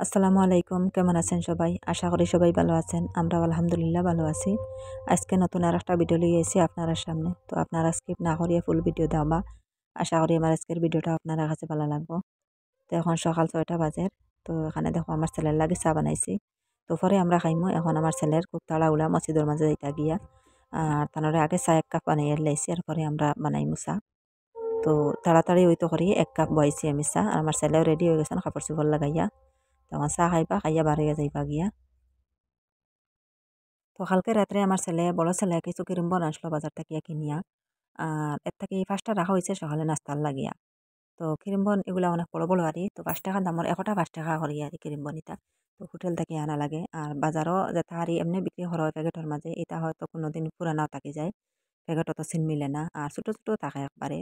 আসসালামু আলাইকুম, কেমন আছেন সবাই? আশা করি সবাই ভালো আছেন। আমরাও আলহামদুলিল্লাহ ভালো আছি। আজকে নতুন আরেকটা ভিডিও লিয়ে এসেছি আপনারা সামনে। তো আপনারা স্কিপ না করিয়ে ফুল ভিডিও দেখবা। আশা করি আমার আজকের ভিডিওটা আপনার কাছে ভালো লাগবো। তো এখন সকাল 6টা বাজে। তো এখানে দেখো আমার ছেলের লাগি চা বানাইছি। তো পরে আমরা খাইমু। এখন আমার ছেলের খুব তাড়াহুড়া মসজিদের মাঝে যাইতা গিয়া। আর তানরে আগে চা 1 কাপ বানাইয়া লাইছি আর পরে আমরা বানাইমু চা। তো তাড়াতাড়ি হইতো করি 1 কাপ বহাইছি আমি চা। আর আমার ছেলেও রেডি হয়ে গেছেন কাপড় চোপড় লাগাইয়া। তখন চা খাইবা, খাইয়া বাড়িয়া যাইবা গিয়া। তো কালকে রাত্রে আমার ছেলে, বড় ছেলে কিছু ক্রিম বন আনছিল বাজার থেকে কিনিয়া। আর এর থেকে 5টা রাখা হয়েছে সকালে নাস্তার লাগিয়া। তো ক্রিম বন এগুলা অনেক বড় বড় আরি। তো 5 টাকা দামর একটা 5 টাকা করি আর ক্রিম বন এটা। তো হোটেল থেকে আনা লাগে। আর বাজারও যেটা আরি এমনি বিক্রি করা হয় প্যাকেটের মাঝে, এটা হয়তো কোনোদিন পুরানাও থাকি যায়। প্যাকেটও তো চিন মিলে না। আর ছোট ছোট থাকে একবারে।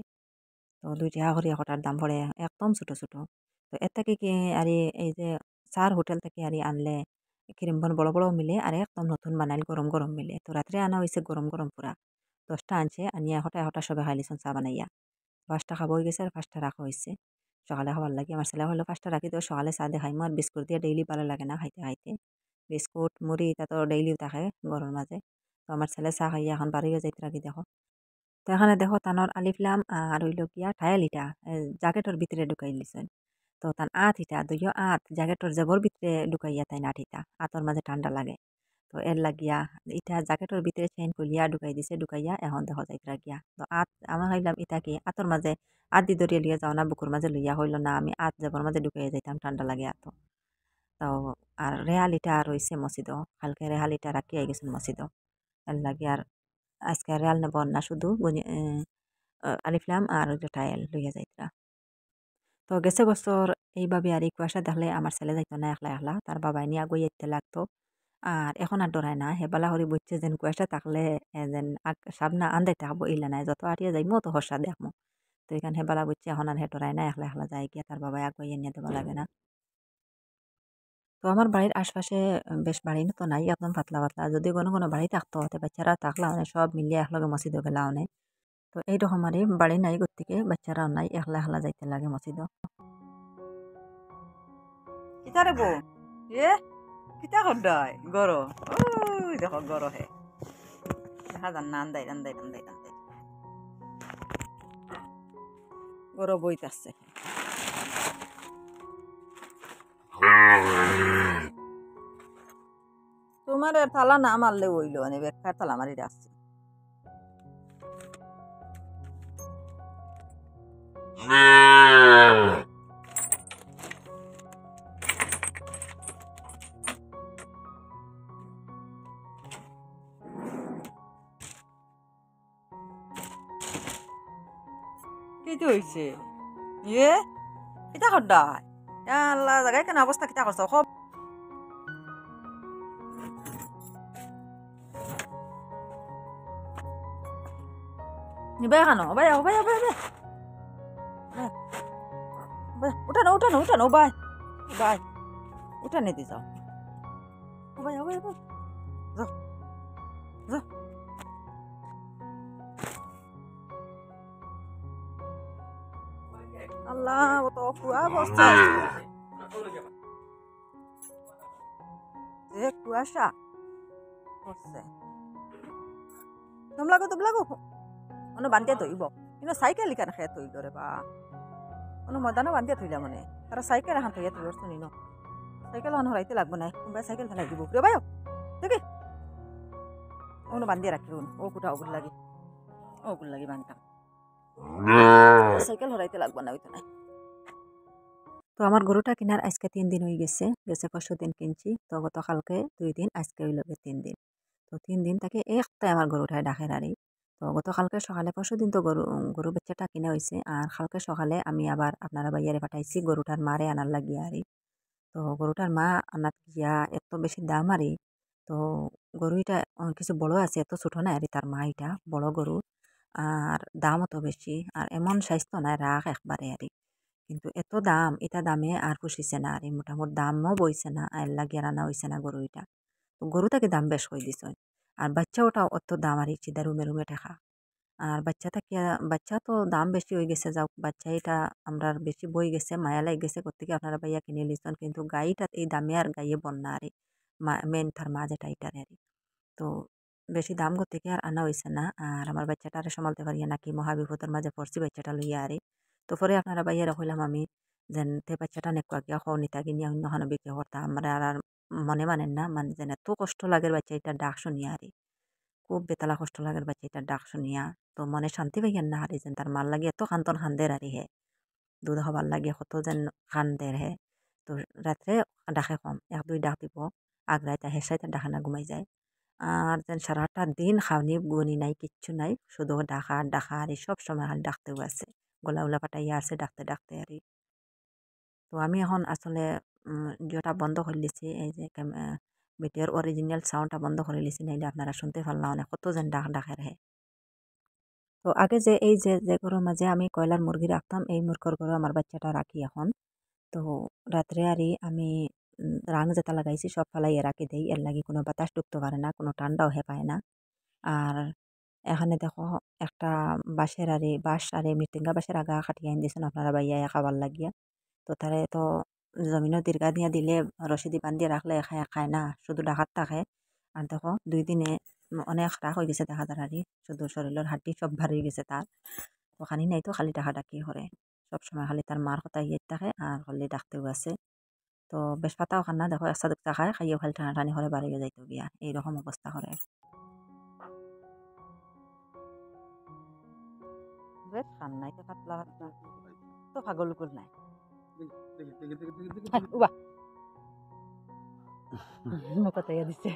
তো 2 টাকা করে একটার দাম পড়ে, একদম ছোট ছোট। তো এর থেকে কি আরি এই যে চার হোটেল থেকে আরি আনলে ক্রিম বন বড় বড় মিলে আর একদম নতুন বানাইল গরম গরম মিলে। তো রাত্রে আনা হয়েছে গরম গরম পুরা। 10টা আনছে আনিয়া একটা সবে খাই লিছুন চা বানাইয়া। 5টা খাবো হয়ে গেছে আর 5টা রাখা হয়েছে সকালে খাবার লাগে। আমার ছেলে হলো 5টা রাখি তো সকালে চা দিয়ে খাইমু। আর বিস্কুট দিয়ে ডেইলি ভালো লাগে না খাইতে খাইতে। বিস্কুট মুড়ি এটা তো ডেইলি থাকে গরুর মাঝে। তো আমার ছেলে চা খাইয়া এখন বাড়িও যাইতে রাখি দেখো। তো এখানে দেখো তানোর আলিফলাম আর হইল গিয়া ঠায়াল ইটা জ্যাকেটের ভিতরে ঢুকাই লিছেন। তো তান আত ইটা দুইও আত জ্যাকেটের জেবর ভিতরে ঢুকাইয়া তাই নাট ইটা আতর মাঝে ঠান্ডা লাগে। তো এর লাগিয়া ইটা জ্যাকেটের ভিতরে চেন করিয়া ঢুকাই দিছে, ঢুকাইয়া এখন দেখো যাইতরা গিয়া। তো আত আমার ভাবলাম ইটা কি আতর মাঝে আত দি দরিয়া লিয়া যাও না বুকুর মাঝে লইয়া হইল না, আমি আত জেবর মাঝে ঢুকাইয়া যাইতাম ঠান্ডা লাগে আত। তো আর রেহালিটা রইছে মসজিদ, কালকে রেহালিটা রাখি আই গেছেন মসজিদ। এর লাগে আর আজকে রেয়াল নেব না, শুধু আলিফলাম আর ওই যে টাইল লইয়া যাইতরা। তো গেছে বছর এইভাবে আর এই কুয়াশা দেখলে আমার ছেলে যাইতো না একলা একলা, তার বাবাই নিয়ে আগুই যেতে লাগতো। আর এখন আর ডরায় না, হেবালা হরি বুঝছে যেন কুয়াশা থাকলে যেন সামনা আন্দাই থাকবো ইলা নাই, যত আটিয়া যাইমো তো হর্ষা দেখমো। তো এখানে হেবালা বুঝছে এখন আর হে ডরায় না, একলা একলা যায় গিয়া তার বাবাই আগুই নিয়ে দেওয়া লাগে না। তো আমার বাড়ির আশপাশে বেশ বাড়ি তো নাই, একদম পাতলা পাতলা। যদি কোনো কোনো বাড়ি থাকতো হতে বাচ্চারা থাকলা অনেক সব মিলিয়ে একলগে মসজিদে গেলা অনেক। তো এইরকম আর বাড়ি নাই গতিকে বাচ্চারাও নাই, একলা একলা যাইতে লাগে মসজিদ। কিতারে বউ এ কিতা করডাই গরো, ওই দেখো গরো হে দেখা যান না, আন্দাই আন্দাই আন্দাই আন্দাই গরো বইতাছে। তোমার থালা না মারলে হইলো, মানে বেকার থালা মারি আসছে। কি হইছে এ কিতা করডাই, আল্লাহ জায়গায় কেন অবস্থা কিতা করছো খুব নিবে কেন ভাই ভাই ভাই ভাই উঠানো উঠানো উঠানো ভাই ভাই উঠানে দি যাও ভাই ভাই ভাই যাও যাও। আল্লাহ ও তো কুয়া বসছে, যে কুয়াশা করছে। তোমলাগো মানে বান্ধিয়া থইব, কিন্তু সাইকেল ইকান খেয়ে থইল রে বা কোনো ময়দানও বান্ধিয়া থইলা মানে তারা সাইকেল এখন থইয়া থইর শুনি ন, সাইকেল এখন হরাইতে লাগবো না, কোনবাই সাইকেল ফেলাই দিব রে ভাই দেখি ওগুলো বান্ধিয়া রাখি ও কুটা ওগুলো লাগি বানতাম, সাইকেল হরাইতে লাগবো না ওইতো নাই। তো আমার গরুটা কিনার আজকে 3 দিন হয়ে গেছে, পরশু দিন কিনছি। তো গতকালকে 2 দিন, আজকে হইল 3 দিন। তো 3 দিন থেকে একটাই আমার গরুটায় ডাকের আরি। তো গতকালকে সকালে, পরশু দিন তো গরু বাচ্চাটা কিনে হয়েছে। আর কালকে সকালে আমি আবার আপনারা বাইয়ারে পাঠাইছি গরুটার মারে আনার লাগিয়া আরি। তো গরুটার মা আনাত গিয়া এত বেশি দাম আরি। তো গরুটা কিছু বড় আছে, এত ছোট না আরি তার মা, এটা বড় গরু। আর দামও তো বেশি, আর এমন স্বাস্থ্য নাই রাখ একবারে আরি। কিন্তু এত দাম, এটা দামে আর পুষিছে না আরি, মোটামুটি দামও বইছে না, আর লাগিয়ে রান্না হয়েছে না গরু এটা। তো গরুটাকে দাম বেশ কই দিছ। আর বাচ্চা ওটাও অত দাম আর চিদা রুমে রুমে ঠেকা। আর বাচ্চা থাকিয়া বাচ্চা তো দাম বেশি হয়ে গেছে যাও বাচ্চা এটা আমরা বেশি বই গেছে মায়া লাগ গেছে কোথেকে আপনারা ভাইয়া কিনে লিছেন কিন্তু গাইটা এই দামে আর গাইয়ে বন্যা আরে মেন তার মা যেটা এটারে আর তো বেশি দাম থেকে আর আনা হয়েছে না আর আমার বাচ্চাটা আর সামালতে পারি নাকি মহাবিপদের মাঝে পড়ছি বাচ্চাটা লইয়া আরে তো পরে আপনারা বাইয়া রাখলাম আমি যেন তে বাচ্চাটা নেকুয়া গিয়া খো নিতা গিনিয়া অন্যখানে বিক্রি করতাম আমরা আর মনে মানেন না মানে যেন এত কষ্ট লাগে বাচ্চা এটা ডাক শুনিয়া আরে খুব বেতালা কষ্ট লাগে বাচ্চা এটা ডাক শুনিয়া তো মনে শান্তি পাইয়েন না হারি যেন তার মাল লাগে এত খান্তন খান্দের আরি হে দুধ হবার লাগে কত যেন খান্দের হে তো রাত্রে ডাকে কম এক দুই ডাক দিব আগ্রাইতে হেসাইতে ডাকে না ঘুমাই যায় আর যেন সারাটা দিন খাওনি গুনি নাই কিচ্ছু নাই শুধু ডাকা ডাকা আর সব সময় খালি ডাকতেও আছে গলা উলা পাটাইয়া আছে ডাকতে ডাকতে আর তো আমি এখন আসলে যেটা বন্ধ করে লিছি এই যে ভিডিওর অরিজিনাল সাউন্ডটা বন্ধ করে লিছি নাইলে আপনারা শুনতে পারলাম না কত যেন ডাক ডাকে রাখে তো আগে যে এই যে যে ঘরের মাঝে আমি কয়লার মুরগি রাখতাম এই মুরগির ঘরে আমার বাচ্চাটা রাখি এখন তো রাত্রে আরই আমি রাং যেটা লাগাইছি সব ফালাইয়ে রাখি দেই এর লাগি কোনো বাতাস ঢুকতে পারে না কোনো ঠান্ডাও হে পায় না আর এখানে দেখো একটা বাঁশের আরে বাঁশ আরে মৃত্যুঙ্গা বাঁশের আগা খাটিয়ে আইন দিয়েছেন আপনারা বাইয়া খাবার লাগিয়া তো তারে তো জমিনও দীর্ঘা দিয়া দিলে রশিদি বান্ধিয়ে রাখলে খায় খায় না শুধু ডাকাত থাকে আর দেখো 2 দিনে অনেক রাখ হয়ে গেছে দেখা দাঁড়ারি শুধু শরীরের হাড্ডি সব ভারী গেছে তার তো খানি নাই তো খালি ডাকা ডাকি করে সবসময় খালি তার মার কথা ইয়ে থাকে আর খালি ডাকতেও আছে তো বেশ পাতাও খান না দেখো একসা দুটা খায় খাইয়েও খালি টানা টানি করে বাড়িয়ে যাইতে গিয়া এইরকম অবস্থা করে বেশ খান নাই তো পাতলা পাতলা তো পাগল কুল নাই উবা কথাইয়া দিছে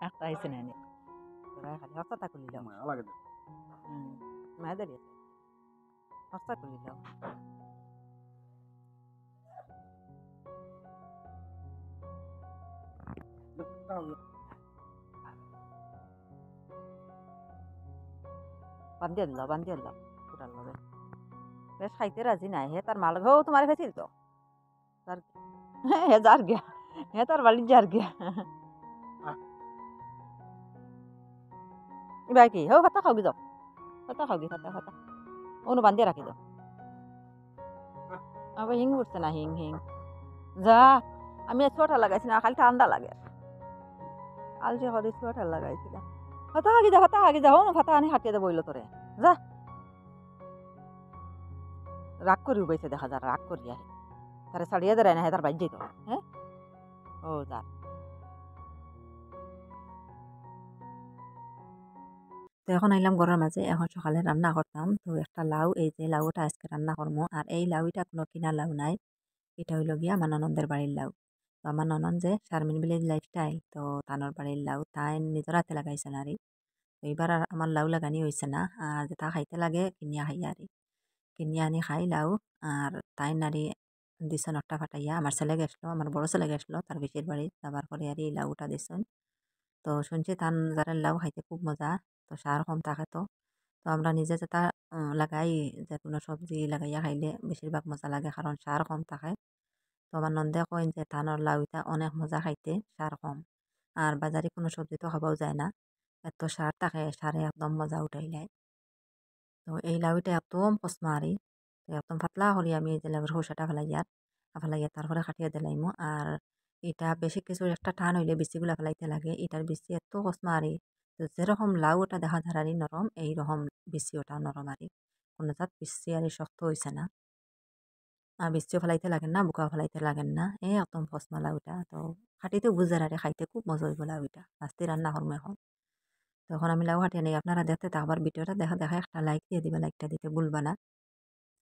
একটা আইসে না নি তোরাই খালি হস্তা খুলিল মায়া দাঁড়িয়ে হস্তা খুলিল বান্ধিয়ে দিল কুটার লগে বেশ খাইতে রাজি নাই হে তার মাল ঘেও তোমার খাইছিল তো হে যার গিয়া হে তার বাড়ির যার গিয়া এবার কি হো ভাতা খাওগি যাও ভাতা খাওগি ভাতা ভাতা অনু বান্ধিয়ে রাখি দাও আবার হিং উঠছে না হিং হিং যা আমি সোয়েটার লাগাইছি না খালি ঠান্ডা লাগে কাল যে করে সোয়েটার লাগাইছিলাম ভাতা হাগি যা অনু ভাতা আনি হাঁটিয়ে দেবো বইলো তোরে যা রাগ করি উবাইছে দেখা যায় রাগ করি আহে তারে ছাড়িয়ে দেয় না হে তার বাইর যেত হ্যাঁ ও যা তো এখন আইলাম ঘরের মাঝে এখন সকালে রান্না করতাম তো একটা লাউ এই যে লাউটা আজকে রান্না করবো আর এই লাউটা কোনো কিনা লাউ নাই এটা হইল গিয়া আমার ননদের বাড়ির লাউ তো আমার ননন যে শারমিন ভিলেজ লাইফস্টাইল তো তানোর বাড়ির লাউ তাই নিজের হাতে লাগাইছে না রে তো এইবার আর আমার লাউ লাগানি হয়েছে না আর যেটা খাইতে লাগে কিনিয়া খাই আর কিনিয়া আনি খাই লাউ আর তাই নারী দিছন একটা ফাটাইয়া আমার ছেলে গেছিলো আমার বড় ছেলে গেছিলো তার বেশির বাড়ি যাবার পরে আর এই লাউটা দিছন তো শুনছি তান যারা লাউ খাইতে খুব মজা তো সার কম থাকে তো তো আমরা নিজে যেটা লাগাই যে কোনো সবজি লাগাইয়া খাইলে বেশিরভাগ মজা লাগে কারণ সার কম থাকে তো আমার নন্দে কইন যে ধানের লাউ এটা অনেক মজা খাইতে সার কম আর বাজারে কোনো সবজি তো খাবাও যায় না এত সার থাকে সারে একদম মজা উঠাই নেয় তো এই লাউটা একদম কসমারি তো একদম পাতলা করি আমি এই যে লাউর খোসাটা ফেলাইয়া তারপরে কাটিয়ে দিলাইমো আর এটা বেশি কিছু একটা টান হইলে বিচিগুলা ফেলাইতে লাগে এটার বিচি এত কসমারি তো যেরকম লাউ ওটা দেখা ধারারি নরম এইরকম বিচি ওটা নরম আরি কোনো জাত বিচি আর শক্ত হয়েছে না বিচিও ফেলাইতে লাগেন না বুকা ফেলাইতে লাগেন না এই একদম কসমা লাউটা তো খাটিতে বুঝার আরে খাইতে খুব মজা হইব লাউটা আস্তে রান্না করবো এখন তখন আমি লাউ হাঁটিয়ে নেই আপনারা দেখতে থাকবার ভিডিওটা দেখা দেখা একটা লাইক দিয়ে দিবে লাইকটা দিতে ভুলবা না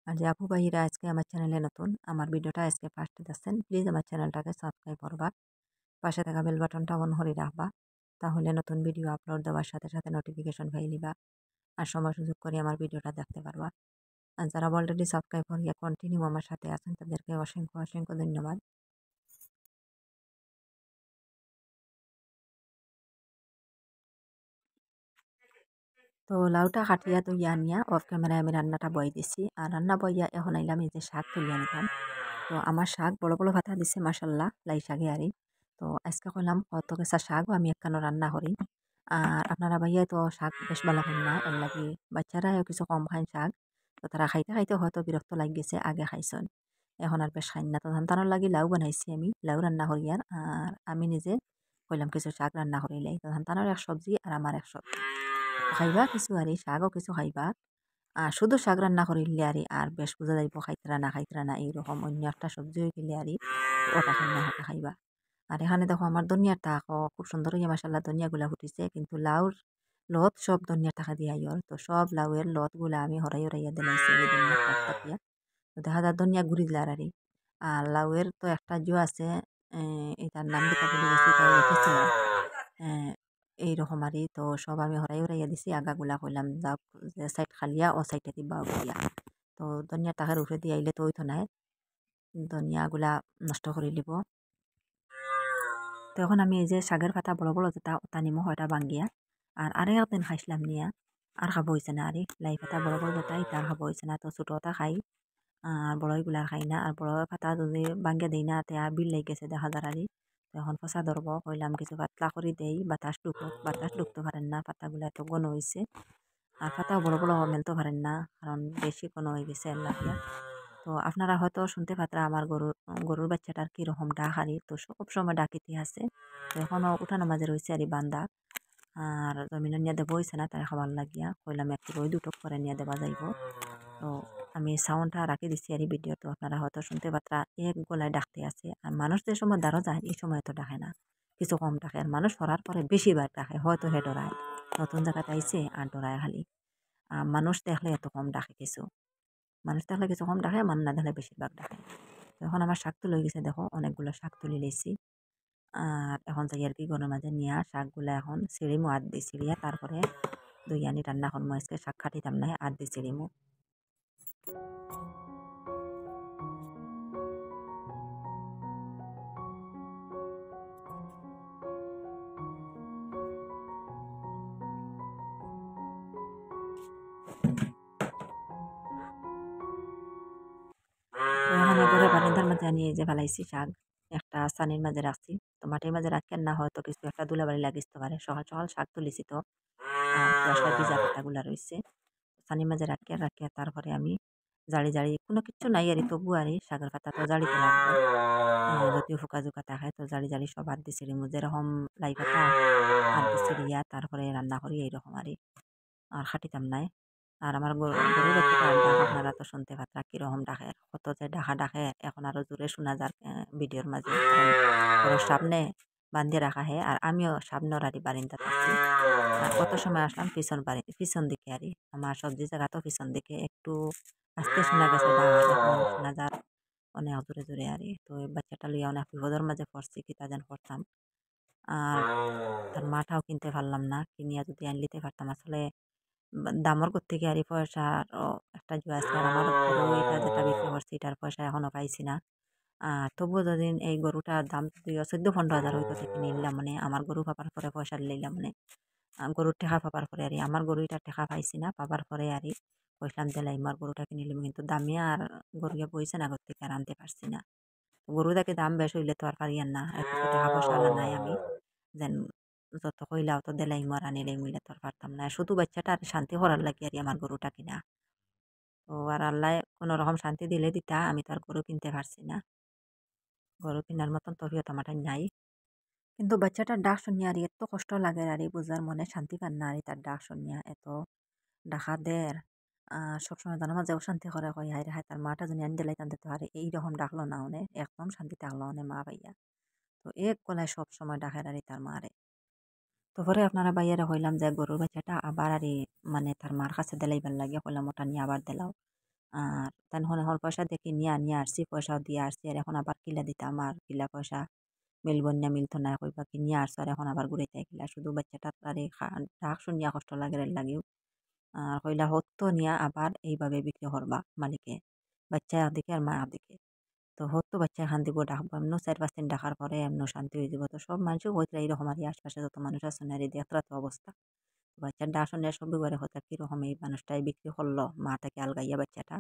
আর যে আপু ভাইরা আজকে আমার চ্যানেলে নতুন আমার ভিডিওটা আজকে ফার্স্টে দেখছেন প্লিজ আমার চ্যানেলটাকে সাবস্ক্রাইব করবা পাশে থাকা বেল বাটনটা অন করে রাখবা তাহলে নতুন ভিডিও আপলোড দেওয়ার সাথে সাথে নোটিফিকেশন পাই নিবা আর সময় সুযোগ করে আমার ভিডিওটা দেখতে পারবা আর যারা অলরেডি সাবস্ক্রাইব করিয়া কন্টিনিউ আমার সাথে আছেন তাদেরকে অসংখ্য অসংখ্য ধন্যবাদ তো লাউটা কাটিয়া তুইয়া আনিয়া অফ ক্যামেরায় আমি রান্নাটা বই দিছি আর রান্না বইয়া এখন আইলাম এই যে শাক তুলিয়া নিতাম তো আমার শাক বড় বড় ভাতা দিছে মাসাল্লাহ লাই শাকে আরি তো আজকে কইলাম কত কেসা শাকও আমি একখানো রান্না করি আর আপনারা ভাইয়া তো শাক বেশ ভালো খান না এর লাগি বাচ্চারাও কিছু কম খান শাক তো তারা খাইতে খাইতে হয়তো বিরক্ত লাগ গেছে আগে খাইছেন এখন আর বেশ খাইন না তো তানোর লাগি লাউ বানাইছি আমি লাউ রান্না করি আর আমি নিজে কইলাম কিছু শাক রান্না করিলাই তো তানোর এক সবজি আর আমার এক সবজি খাইবা কিছু আর শাকও কিছু খাইবা শুধু শাক রান্না করিলে আর বেশ বোঝা যাইব খাইতরা না এইরকম অন্য একটা সবজি হয়ে গেলে ওটা খাই না ওটা খাইবা আর এখানে দেখো আমার ধনিয়ার টাকও খুব সুন্দর হইয়া মাসাল্লাহ ধনিয়াগুলা ফুটিছে কিন্তু লাউর লত সব ধনিয়ার টাকা দিয়া তো সব লাউয়ের লত গুলা আমি হরাই হরাইয়া দিলাইছি এই ধনিয়ার টাক থাকিয়া তো দেখা যায় ধনিয়া গুড়ি দিলার আর লাউয়ের তো একটা জো আছে এটার নাম যেটা বলে গেছি তাই রেখেছিলাম এইরকম তো সব আমি হরাই হরাইয়া দিছি আগাগুলা কইলাম যাও যে সাইড খালিয়া ও সাইডে দিবা দিয়া তো ধনিয়া টাকার উঠে দিয়ে আইলে তো ওইতো নাই ধনিয়াগুলা নষ্ট করে দিব তো এখন আমি এই যে শাকের পাতা বড় বড় যেটা ওটা নিমখ ওটা ভাঙ্গিয়া আর আরে একদিন খাইছিলাম নিয়া আর খাবো হয়েছে না আরে লাই পাতা বড় বড় যেটা এটা আর খাবো হয়েছে না তো ছোটোটা খাই আর বড়ইগুলা খাই না আর বড় পাতা যদি ভাঙ্গিয়া দিই না তে বিল লেগে গেছে দেখা যার তো এখন ফসা ধরব কইলাম কিছু পাতলা করে দেই বাতাস ঢুকতে পারেন না পাতাগুলা এত ঘন হয়েছে আর পাতাও বড় বড় মেলতে পারেন না কারণ বেশি ঘন হয়ে গেছে আল্লাহ তো আপনারা হয়তো শুনতে পাত্রা আমার গরুর বাচ্চাটার কিরকম ডাক তো সব সময় ডাকিতে আছে তো এখনো উঠানো মাঝে রয়েছে বান্দা আর জমিন নিয়ে দেবো হয়েছে না তাই খাবার লাগিয়া কইলাম একটু রই দুটো করে নিয়ে দেওয়া যাইব তো আমি সাউন্ডটা রাখি দিচ্ছি ভিডিও তো আপনারা হয়তো শুনতে পাত্রা এক গলায় ডাকতে আছে আর মানুষ যে সময় দাঁড়ো যায় এই সময় তো ডাকে না কিছু কম ডাকে আর মানুষ হরার পরে বেশিবার ডাকে হয়তো হে ডরায় নতুন জায়গাতে আইছে আর ডরায় খালি মানুষ দেখলে এত কম ডাকে মানুষ দেখলে কিছু কম ডাকে মানুষ না দেখলে বেশিরভাগ ডাকে এখন আমার শাক তুলে গেছে দেখো অনেকগুলো শাক তুলে লেছি আর এখন যাই আর কি গরমের মাঝে নিয়ে শাকগুলো এখন সিঁড়িমু আদ দিই সিঁড়িয়া তারপরে দুই আনি রান্না করবো আজকে শাক খাটিতাম না আদ দিই সিঁড়িমু এখন এগুলো বারান্দার মাঝে আমি এই যে ফেলাইছি শাক একটা সানির মাঝে রাখছি তো মাটির মাঝে রাখেন না হয়তো কিছু একটা ধুলাবালি লাগিতে পারে সকাল সকাল শাক তুলিছি তো আর কুয়াশায় ভিজা পাতাগুলা রয়েছে সানির মাঝে রাখিয়া তারপরে আমি জাড়ি কোনো কিছু নাই তবু শাকের পাতা তো জাড়িতে লাগবে যদিও ফুকা জুকা থাকে তো জাড়ি সব আদ দিছি যেরকম লাই পাতা আদ দিছি তারপরে রান্না করি এইরকম আর খাটিতাম নাই আর আমার গরুর বাচ্চাটা ডাক আপনারা তো শুনতে পাত্রা কিরকম ডাকে কত যে ডাকে এখন আরো জোরে শোনা যার ভিডিওর মাঝে গরুর সামনে বান্ধিয়ে রাখা হে আর আমিও সামনে বারিন্দাতে আছি আর কত সময় আসলাম পিছন দিকে আমার সবজি জায়গা তো পিছন দিকে একটু আস্তে শোনা গেছে ডাক এখন শোনা যার অনেক জোরে জোরে তো এই বাচ্চাটা লইয়া অনেক বিপদের মাঝে পড়ছি কি তা যেন করতাম আর তার মাটাও কিনতে পারলাম না কিনিয়া যদি আনলিতে পারতাম আসলে দামর থেকে পয়সারও একটা জো আছে আর আমার গরু এটা যেটা বিক্রি করছি এটার পয়সা এখনো পাইছি না তবুও যদি এই গরুটার দাম যদি 14-15 হাজার হইতো থেকে নিলাম মানে আমার গরু পাবার পরে পয়সা লইলাম মানে গরুর টেকা পাবার পরে আমার গরু এটা টেকা পাইছি না পাবার পরে কইলাম দিলাই আমার গরুটাকে নিলাম কিন্তু দামে আর গরুকে বইছে না আগর থেকে আর আনতে পারছি না গরুটাকে দাম বেশ হইলে তো আর পারি আর না এত তো টাকা পয়সা আলা নাই আমি যেন যত কইলাও তো দেলাই মর আনিলাই মিলে তো আর পারতাম না শুধু বাচ্চাটা আর শান্তি করার লাগে আমার গরুটা কিনা তো আর আল্লাহ কোনো রকম শান্তি দিলে দিতা আমি তো আর গরু কিনতে পারছি না গরু কেনার মতন তফিয়ত আমার নাই কিন্তু বাচ্চাটার ডাক শুনিয়া এত কষ্ট লাগে বুঝার মনে শান্তি পান না তার ডাক শুনিয়া এত ডাকা দের সবসময় জানা মাঝে অশান্তি করে কই হাই রে হাই তার মাটা যদি আনি দিলাই টানতে তো আর এইরকম ডাকলো না অনে একদম শান্তি থাকলো অনে মা ভাইয়া তো এক গলায় সব সময় ডাকের তার মারে তো পরে আপনারা বাইয়ারা হইলাম যে গরুর বাচ্চাটা আবার মানে তার মার কাছে দিলাইবার লাগে কইলাম ওটা নিয়ে আবার দিলাও আর তাই হল পয়সা দেখি নিয়ে আসছি পয়সাও দিয়ে আসছি আর এখন আবার কিলা দিতাম আর কিলা পয়সা মিলব না মিলতো না কইবা কি নিয়ে আসছো আর এখন আবার ঘুরাইতে কিলা শুধু বাচ্চাটার ডাক শুনিয়া কষ্ট লাগে লাগেও আর কইলা হতো নিয়া আবার এইভাবে বিক্রি করবা মালিকে বাচ্চা একদিকে আর মা একদিকে তো হতো বাচ্চা এখান দিব ডাকবো এমন 4-5 দিন ডাকার পরে এমন শান্তি হয়ে যাব তো সব মানুষ হইতে এইরকম আশপাশে যত মানুষ আছে না দেখরা তো অবস্থা বাচ্চার ডাক শুনে সবই করে হতো কিরকম এই মানুষটাই বিক্রি করলো মাটাকে আলগাইয়া বাচ্চাটা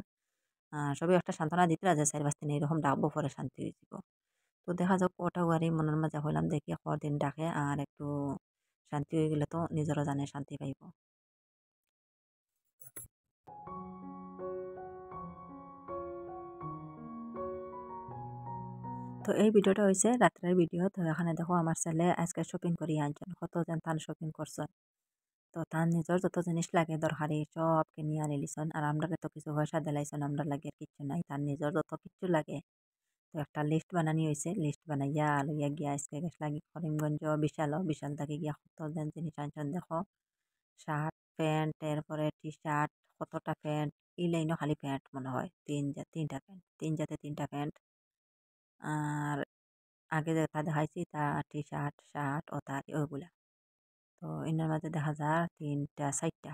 সবই একটা সান্ত্বনা দিতে আছে 4-5 দিন এইরকম ডাকবো পরে শান্তি হয়ে যাব তো দেখা যাক ওটা মনের মাঝে হইলাম দেখি দিন ডাকে আর একটু শান্তি হয়ে গেলে তো নিজেরও জানে শান্তি পাইব। তো এই ভিডিওটা হয়েছে রাত্রের ভিডিও। তো এখানে দেখো আমার ছেলে আজকে শপিং করি আনছেন, কত যেন তান শপিং করছেন। তো তার নিজের যত জিনিস লাগে দরকারি সব কিনে আনি লিছন, আর আমরা তো কিছু পয়সা দিলাইছন, আমরা লাগে আর কিচ্ছু নাই, তার নিজের যত কিছু লাগে। তো একটা লিস্ট বানানি হয়েছে, লিস্ট বানাইয়া লইয়া গিয়া আজকে গেছ লাগি করিমগঞ্জ বিশাল, বিশাল থেকে গিয়া কত যেন জিনিস আনছেন দেখো, শার্ট প্যান্ট, এরপরে টি শার্ট, কতটা প্যান্ট, এই লাইনও খালি প্যান্ট মনে হয় তিনটা প্যান্ট, তিন জাতে তিনটা প্যান্ট। আর আগে যেটা দেখাইছি তা টি শার্ট, শার্ট ও তার ওইগুলা। তো এনার মাঝে দেখা যায় তিনটা চারটা,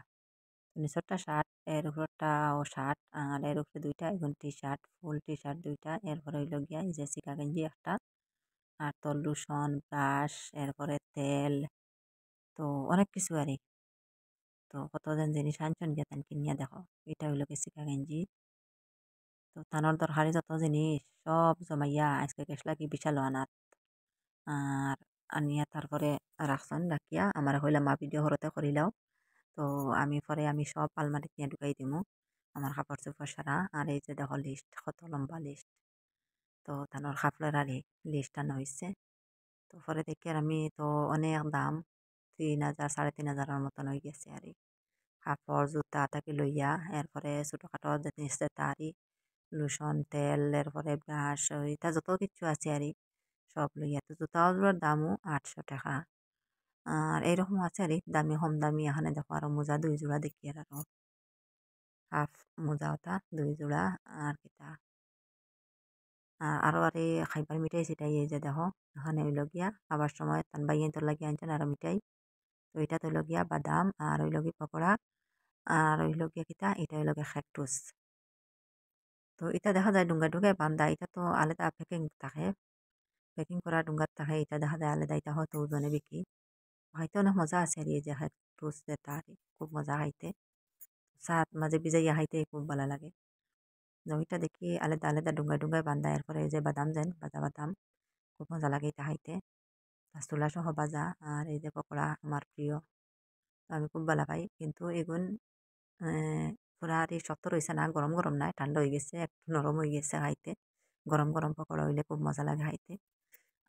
নিচরটা শার্ট, এর উপরটা ও শার্ট, আর এর উপরে দুইটা এখন টি শার্ট, ফুল টি শার্ট দুইটা, এরপরে হইল গিয়া এই যে সিকা গেঞ্জি একটা, আর তো লোশন, ব্রাশ, এরপরে তেল, তো অনেক কিছু আরে। তো কতজন জিনিস আনছেন গিয়া তান কিনিয়া দেখো, এটা হইল কি সিকা গেঞ্জি। তো তানোর দরকারি যত জিনিস সব জমাইয়া আজকে গেছলা কি বিশাল আনার, আর আনিয়া তারপরে রাখছেন, রাখিয়া আমার হইলাম মা ভিডিও ঘরতে করিলাও। তো আমি সব আলমারিতে নিয়ে ঢুকাই দিমু আমার কাপড় চোপড় সারা। আর এই যে দেখো লিস্ট, কত লম্বা লিস্ট। তো তানোর কাপড়ের আর লিস্ট আনা হয়েছে। তো পরে দেখি আর আমি তো অনেক দাম, 3,000 3,500 মতন হয়ে গেছে আর কাপড় জুতা তাকে লইয়া, এরপরে ছোটখাটো যে জিনিস তারি লোশন, তেল, এরপরে ব্রাশ, ওইটা যত কিছু আছে আর সব লইয়া। তো জুতাগুলোর দামও 800 টাকা। আর এইরকম আছে আর দামি কম দামি। এখানে দেখো আরো মোজা 2 জোড়া দেখি, আর আরো হাফ মোজা ওটা 2 জোড়া। আর কিতা আরো আরে খাইবার মিঠাই সেটাই, এই যে দেখো এখানে হইল গিয়া আবার সময় তান বাইয়েন তোর লাগিয়ে আনছেন আরো মিঠাই। তো এটা তো হইল গিয়া বাদাম, আর হইল গিয়া পকোড়া, আর হইল গিয়া কিতা এটা হইল গিয়া খেকটুস। তো এটা দেখা যায় ডুঙ্গা ডুঙ্গায় বান্ধা, এটা তো আলাদা প্যাকিং থাকে, প্যাকিং করা ডুঙ্গার থাকে, এটা দেখা যায় আলাদা, এটা হয়তো ওজনে বিক্রি। খাইতে অনেক মজা আছে আর এই যে খেকটুস যেটা আর খুব মজা খাইতে, সাত মাঝে ভিজাইয়া খাইতে খুব ভালো লাগে। ওইটা দেখি আলাদা আলাদা ডুঙ্গায় ডুঙ্গায় বান্ধা, এরপরে এই যে বাদাম যেন ভাজা বাদাম, খুব মজা লাগে এটা খাইতে, ছোলা সহ ভাজা। আর এই যে পকোড়া আমার প্রিয়, আমি খুব ভালো পাই। কিন্তু এগুন পুরা আর এই শক্ত রয়েছে না, গরম গরম নাই, ঠান্ডা হয়ে গেছে, একটু নরম হয়ে গেছে খাইতে। গরম গরম পকোড়া হইলে খুব মজা লাগে খাইতে।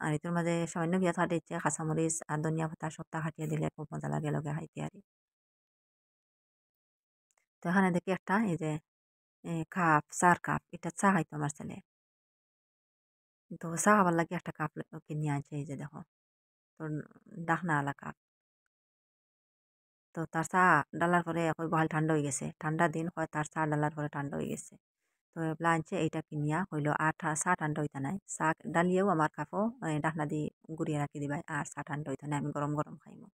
আর এটার মাঝে সামান্য পেঁয়াজ কাটিয়েছে, কাঁচামরিচ আর ধনিয়া পাতা সবটা কাটিয়ে দিলে খুব মজা লাগে লগে খাইতে আর তো এখানে দেখি একটা এই যে কাপ, চার কাপ, এটা চা খাইতো আমার ছেলে। তো চা খাবার লাগে একটা কাপ কিনে আনছে, এই যে দেখো, তো ডাকনা আলা কাপ। তো তার চা ডালার পরে কই বহাল ঠান্ডা হয়ে গেছে, ঠান্ডা দিন হয়, তার চা ডালার পরে ঠান্ডা হয়ে গেছে। তো এগুলা আনছে, এইটা কিনিয়া হইলো আর চা ঠান্ডা হইতে নাই, চা ডালিয়েও আমার কাপও ডাকনা দিয়ে গুড়িয়ে রাখি দিবাই, আর চা ঠান্ডা হইতে নাই, আমি গরম গরম খাইমু।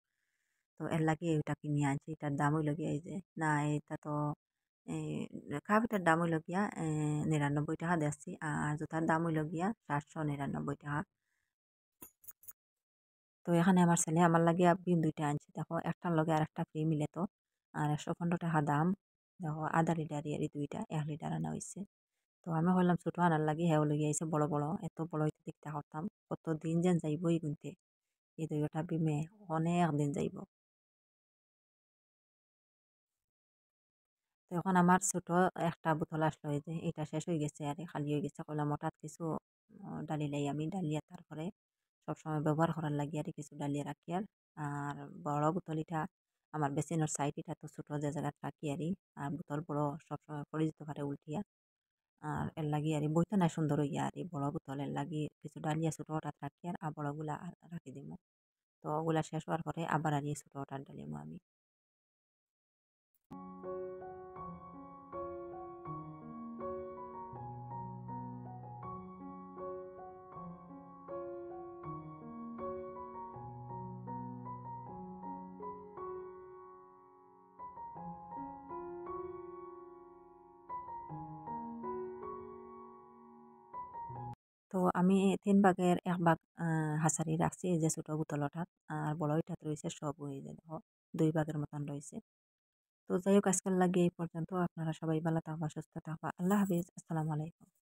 তো এর লাগে এইটা কিনিয়া আনছি, এটার দাম হইল গিয়া এই যে, না এটা তো এই কাপ, এটার দাম হইল গিয়া 99 টাকা দিচ্ছি, আর জুতার দাম হইল গিয়া 799 টাকা। তো এখানে আমার ছেলে আমার লাগে বিন দুইটা আনছে, দেখো একটার লগে আর একটা ফ্রি মিলে তো, আর 115 টাকা দাম। দেখো আধা লিটার এর দুইটা 1 লিটার আনা হয়েছে। তো আমি ভাবলাম ছোট আনার লাগে, হ্যাঁ লগে আইসে বড় বড়, এত বড় হইতে দেখতে করতাম কত দিন যেন যাইবই কিনতে, এই দুইটা বিমে অনেক দিন যাইব। তো এখন আমার ছোট একটা বোতল আসলো, এই যে এটা শেষ হয়ে গেছে আর খালি হয়ে গেছে, কইলাম হঠাৎ কিছু ডালি লাই, আমি ডালিয়া তারপরে সবসময় ব্যবহার করার লাগে আর কিছু ডালিয়া রাখি। আর বড় বোতল এটা আমার বেসিনের সাইড, এটা তো ছোট যে জায়গা রাখি আর বোতল বড় সবসময় পড়ে যেতে পারে উল্টিয়া। আর এর লাগি আর বইতে না সুন্দর হইয়া আর বড় বোতল এর লাগি কিছু ডালিয়া ছোট হঠাৎ রাখি, আর বড়গুলা আর রাখি দিব। তো ওগুলা শেষ হওয়ার পরে আবার আর ছোট হঠাৎ ডালিমো আমি। তো আমি 3 ভাগের 1 ভাগ হাসারি রাখছি, এই যে ছোট বোতলটা, আর বড় ওইটাতে রয়েছে সব, ওই যে দেখো 2 ভাগের মতন রয়েছে। তো যাই হোক আজকাল লাগে এই পর্যন্ত, আপনারা সবাই ভালো থাকবা, সুস্থ থাকবা, আল্লাহ হাফিজ, আসসালামু আলাইকুম।